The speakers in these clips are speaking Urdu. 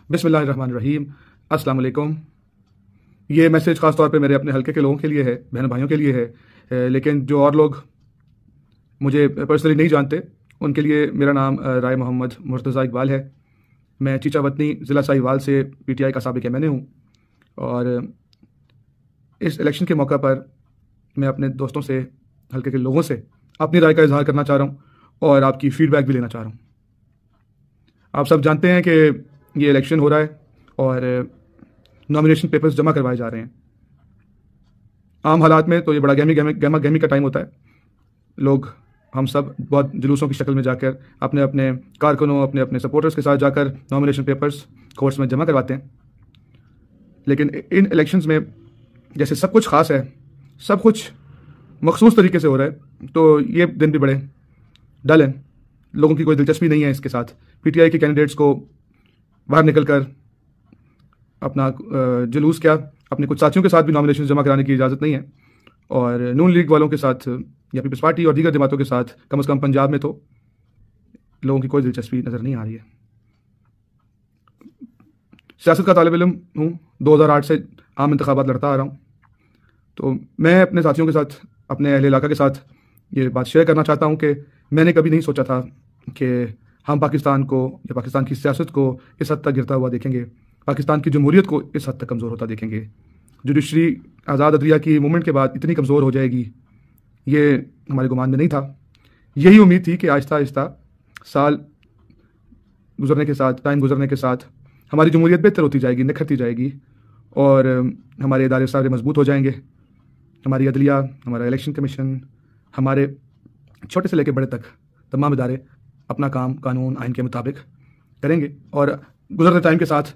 بسم اللہ الرحمن الرحیم۔ السلام علیکم۔ یہ میسیج خاص طور پہ میرے اپنے حلقے کے لوگوں کے لیے ہے، بہن بھائیوں کے لیے ہے، لیکن جو اور لوگ مجھے پرسنلی نہیں جانتے ان کے لیے میرا نام رائے محمد مرتضیٰ اقبال ہے۔ میں چیچا وطنی ضلع ساہیوال سے پی ٹی آئی کا سابق ایم این اے ہوں، اور اس الیکشن کے موقع پر میں اپنے دوستوں سے، حلقے کے لوگوں سے اپنی رائے کا اظہار کرنا چاہ رہا ہوں اور آپ کی فیڈ بیک بھی لینا چاہ رہا ہوں۔ آپ سب جانتے ہیں کہ یہ الیکشن ہو رہا ہے اور نامینیشن پیپرز جمع کروائے جا رہے ہیں۔ عام حالات میں تو یہ بڑا گہما گہمی کا ٹائم ہوتا ہے۔ لوگ، ہم سب بہت جلوسوں کی شکل میں جا کر اپنے اپنے کارکنوں، اپنے اپنے سپورٹرز کے ساتھ جا کر نامینیشن پیپرز کورٹس میں جمع کرواتے ہیں، لیکن ان الیکشنز میں جیسے سب کچھ خاص ہے، سب کچھ مخصوص طریقے سے ہو رہا ہے، تو یہ دن بھی بڑے ڈل ہیں۔ لوگوں کی کوئی دلچسپی نہیں ہے اس کے ساتھ۔ پی ٹی آئی کے کینڈیڈیٹس کو باہر نکل کر اپنا جلوس کیا، اپنے کچھ ساتھیوں کے ساتھ بھی نامینیشن جمع کرانے کی اجازت نہیں ہے، اور نون لیگ والوں کے ساتھ یا پیپلز پارٹی اور دیگر جماعتوں کے ساتھ کم از کم پنجاب میں تو لوگوں کی کوئی دلچسپی نظر نہیں آ رہی ہے۔ سیاست کا طالب علم ہوں، 2008 سے عام انتخابات لڑتا آ رہا ہوں، تو میں اپنے ساتھیوں کے ساتھ، اپنے اہل علاقہ کے ساتھ یہ بات شیئر کرنا چاہتا ہوں کہ میں نے کبھی نہیں سوچا تھا کہ ہم پاکستان کو یا پاکستان کی سیاست کو اس حد تک گرتا ہوا دیکھیں گے، پاکستان کی جمہوریت کو اس حد تک کمزور ہوتا دیکھیں گے۔ جوڈیشری آزاد عدلیہ کی موومنٹ کے بعد اتنی کمزور ہو جائے گی، یہ ہمارے گمان میں نہیں تھا۔ یہی امید تھی کہ آہستہ آہستہ سال گزرنے کے ساتھ، ٹائم گزرنے کے ساتھ ہماری جمہوریت بہتر ہوتی جائے گی، نکھرتی جائے گی، اور ہمارے ادارے سارے مضبوط ہو جائیں گے۔ ہماری عدلیہ، ہمارا الیکشن کمیشن، ہمارے چھوٹے سے لے کے بڑے تک تمام ادارے اپنا کام قانون آئین کے مطابق کریں گے، اور گزرتے ٹائم کے ساتھ،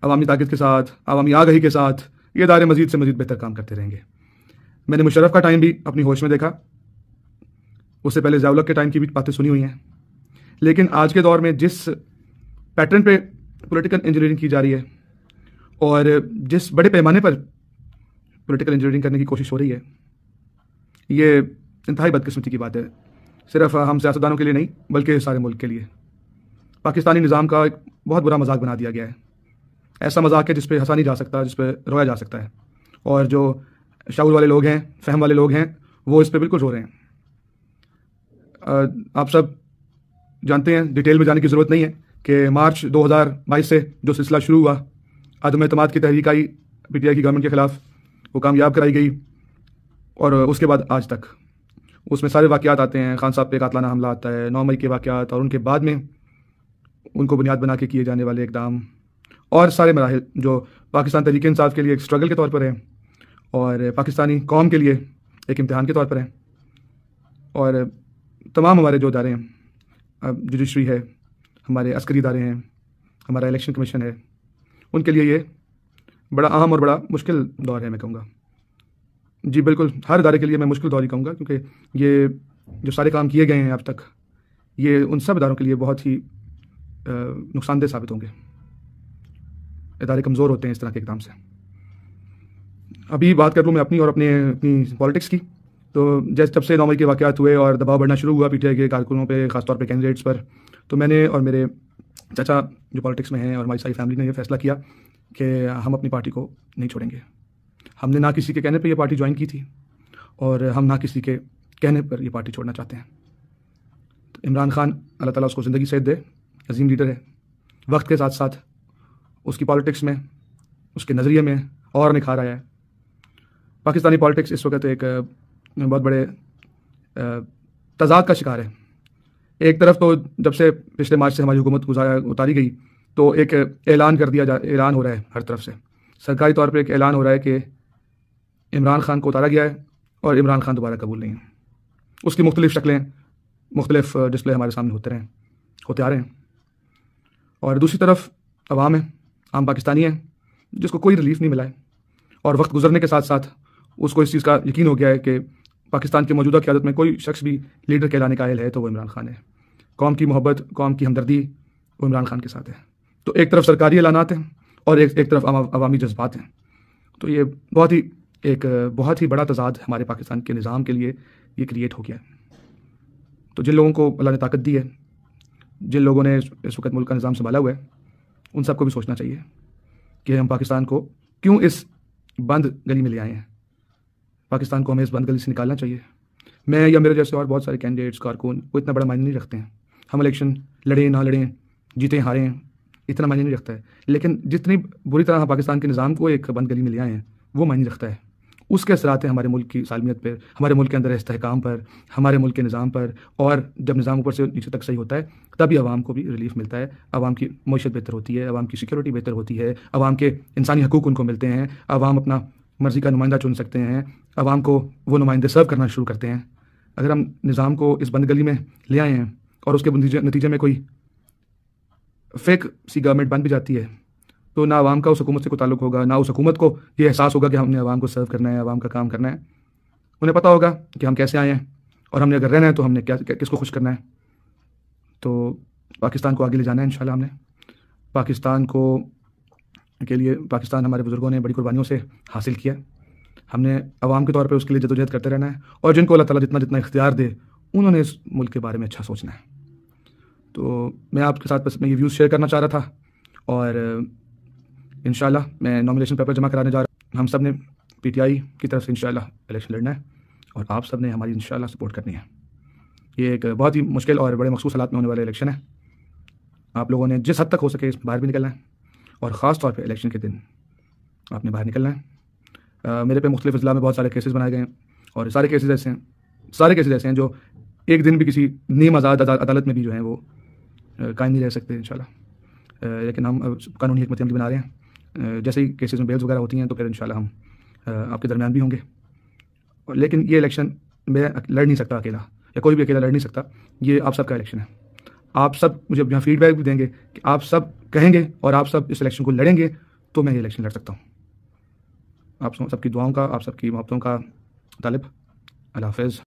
عوامی طاقت کے ساتھ، عوامی آگہی کے ساتھ یہ ادارے مزید سے مزید بہتر کام کرتے رہیں گے۔ میں نے مشرف کا ٹائم بھی اپنی ہوش میں دیکھا، اس سے پہلے ضیاء الحق کے ٹائم کی بھی باتیں سنی ہوئی ہیں، لیکن آج کے دور میں جس پیٹرن پہ پولیٹیکل انجینئرنگ کی جا رہی ہے اور جس بڑے پیمانے پر پولیٹیکل انجینئرنگ کرنے کی کوشش ہو رہی ہے، یہ انتہائی بدقسمتی کی بات ہے، صرف ہم سیاستدانوں کے لیے نہیں بلکہ سارے ملک کے لیے۔ پاکستانی نظام کا ایک بہت برا مذاق بنا دیا گیا ہے، ایسا مذاق ہے جس پہ ہنسا نہیں جا سکتا، جس پہ رویا جا سکتا ہے، اور جو شعور والے لوگ ہیں، فہم والے لوگ ہیں، وہ اس پہ بالکل رو رہے ہیں۔ آپ سب جانتے ہیں، ڈیٹیل میں جانے کی ضرورت نہیں ہے کہ مارچ 2022 سے جو سلسلہ شروع ہوا، عدم اعتماد کی تحریک آئی پی ٹی آئی کی گورنمنٹ کے خلاف، وہ کامیاب کرائی گئی، اور اس کے بعد آج تک اس میں سارے واقعات آتے ہیں۔ خان صاحب پہ قاتلانہ حملہ آتا ہے، 9 مئی کے واقعات، اور ان کے بعد میں ان کو بنیاد بنا کے کیے جانے والے اقدام، اور سارے مراحل جو پاکستان تحریک انصاف کے لیے ایک اسٹرگل کے طور پر ہیں، اور پاکستانی قوم کے لیے ایک امتحان کے طور پر ہیں، اور تمام ہمارے جو ادارے ہیں، جوڈیشری ہے، ہمارے عسکری ادارے ہیں، ہمارا الیکشن کمیشن ہے، ان کے لیے یہ بڑا اہم اور بڑا مشکل دور ہے، میں کہوں گا۔ جی بالکل، ہر ادارے کے لیے میں مشکل دور ہی کہوں گا، کیونکہ یہ جو سارے کام کیے گئے ہیں اب تک، یہ ان سب اداروں کے لیے بہت ہی نقصان دہ ثابت ہوں گے۔ ادارے کمزور ہوتے ہیں اس طرح کے اقدام سے۔ ابھی بات کر لوں میں اپنی اور اپنی پالیٹکس کی، تو جب سے 9 مئی کے واقعات ہوئے اور دباؤ بڑھنا شروع ہوا پی ٹی آئی کے کارکنوں پہ، خاص طور پہ کینڈیڈیٹس پر، تو میں نے اور میرے چچا جو پالیٹکس میں ہیں اور ہماری ساری فیملی نے یہ فیصلہ کیا کہ ہم اپنی پارٹی کو نہیں چھوڑیں گے۔ ہم نے نہ کسی کے کہنے پہ یہ پارٹی جوائن کی تھی، اور ہم نہ کسی کے کہنے پر یہ پارٹی چھوڑنا چاہتے ہیں۔ تو عمران خان، اللہ تعالیٰ اس کو زندگی صحت دے، عظیم لیڈر ہے، وقت کے ساتھ ساتھ اس کی پالیٹکس میں، اس کے نظریے میں اور نکھار آیا ہے۔ پاکستانی پالیٹکس اس وقت ایک بہت بڑے تضاد کا شکار ہے۔ ایک طرف تو جب سے پچھلے مارچ سے ہماری حکومت اتاری گئی، تو ایک اعلان ہو رہا ہے ہر طرف سے، سرکاری طور پہ ایک اعلان ہو رہا ہے کہ عمران خان کو اتارا گیا ہے اور عمران خان دوبارہ قبول نہیں ہے۔ اس کی مختلف شکلیں، مختلف ڈسپلے ہمارے سامنے ہوتے آ رہے ہیں، اور دوسری طرف عوام ہے، عام پاکستانی ہیں، جس کو کوئی ریلیف نہیں ملا ہے، اور وقت گزرنے کے ساتھ ساتھ اس کو اس چیز کا یقین ہو گیا ہے کہ پاکستان کی موجودہ قیادت میں کوئی شخص بھی لیڈر کہلانے کا اہل ہے تو وہ عمران خان ہے۔ قوم کی محبت، قوم کی ہمدردی وہ عمران خان کے ساتھ ہے۔ تو ایک طرف سرکاری اعلانات ہیں اور ایک طرف عوامی جذبات ہیں، تو یہ بہت ہی بڑا تضاد ہمارے پاکستان کے نظام کے لیے یہ کریٹ ہو گیا ہے۔ تو جن لوگوں کو اللہ نے طاقت دی ہے، جن لوگوں نے اس وقت ملک کا نظام سنبھالا ہوا ہے، ان سب کو بھی سوچنا چاہیے کہ ہم پاکستان کو کیوں اس بند گلی میں لے آئے ہیں. پاکستان کو ہمیں اس بند گلی سے نکالنا چاہیے. میں یا میرے جیسے اور بہت سارے کینڈیڈیٹس کارکن وہ اتنا بڑا معنی نہیں رکھتے ہیں. ہم الیکشن لڑیں نہ لڑیں، جیتیں ہاریں، اتنا معنی نہیں رکھتا ہے. لیکن جتنی بری طرح ہم پاکستان کے نظام کو ایک بند گلی میں لے آئے ہیں وہ معنی رکھتا ہے. اس کے اثرات ہیں ہمارے ملک کی سالمیت پر، ہمارے ملک کے اندر استحکام پر، ہمارے ملک کے نظام پر. اور جب نظام اوپر سے نیچے تک صحیح ہوتا ہے تبھی عوام کو بھی ریلیف ملتا ہے، عوام کی معیشت بہتر ہوتی ہے، عوام کی سیکورٹی بہتر ہوتی ہے، عوام کے انسانی حقوق ان کو ملتے ہیں، عوام اپنا مرضی کا نمائندہ چن سکتے ہیں، عوام کو وہ نمائندے سرو کرنا شروع کرتے ہیں. اگر ہم نظام کو اس بند گلی میں لے آئے ہیں اور اس کے نتیجے میں کوئی فیک سی گورنمنٹ بن بھی جاتی ہے تو نہ عوام کا اس حکومت سے کوئی تعلق ہوگا، نہ اس حکومت کو یہ احساس ہوگا کہ ہم نے عوام کو سرو کرنا ہے، عوام کا کام کرنا ہے. انہیں پتہ ہوگا کہ ہم کیسے آئے ہیں اور ہم نے اگر رہنا ہے تو ہم نے کس کو خوش کرنا ہے. تو پاکستان کو آگے لے جانا ہے انشاءاللہ. ہم نے پاکستان کے لیے پاکستان ہمارے بزرگوں نے بڑی قربانیوں سے حاصل کیا. ہم نے عوام کے طور پہ اس کے لیے جدوجہد کرتے رہنا ہے اور جن کو اللہ تعالیٰ جتنا اختیار دے انہوں نے اس ملک کے بارے میں اچھا سوچنا ہے. تو میں آپ کے ساتھ بس میں یہ ویوز شیئر کرنا چاہ رہا تھا. اور انشاءاللہ میں نامینیشن پیپر جمع کرانے جا رہا ہوں. ہم سب نے پی ٹی آئی کی طرف سے انشاءاللہ الیکشن لڑنا ہے اور آپ سب نے ہماری انشاءاللہ سپورٹ کرنی ہے. یہ ایک بہت ہی مشکل اور بڑے مخصوص حالات میں ہونے والا الیکشن ہے. آپ لوگوں نے جس حد تک ہو سکے اس باہر بھی نکلنا ہے اور خاص طور پہ الیکشن کے دن آپ نے باہر نکلنا ہے. میرے پہ مختلف اضلاع میں بہت سارے کیسز بنائے گئے ہیں اور سارے کیسز ایسے ہیں جو ایک دن بھی کسی نیم آزاد عدالت میں بھی جو ہیں وہ قائم نہیں رہ سکتے انشاءاللہ. لیکن ہم قانونی حکمت عملی بنا رہے ہیں. جیسے ہی کیسز میں بیلز وغیرہ ہوتی ہیں تو پھر انشاءاللہ ہم آپ کے درمیان بھی ہوں گے. لیکن یہ الیکشن میں لڑ نہیں سکتا اکیلا، یا کوئی بھی اکیلا لڑ نہیں سکتا. یہ آپ سب کا الیکشن ہے. آپ سب مجھے یہاں فیڈ بیک بھی دیں گے کہ آپ سب کہیں گے اور آپ سب اس الیکشن کو لڑیں گے تو میں یہ الیکشن لڑ سکتا ہوں. آپ سب کی دعاؤں کا، آپ سب کی محبتوں کا طالب. اللہ حافظ.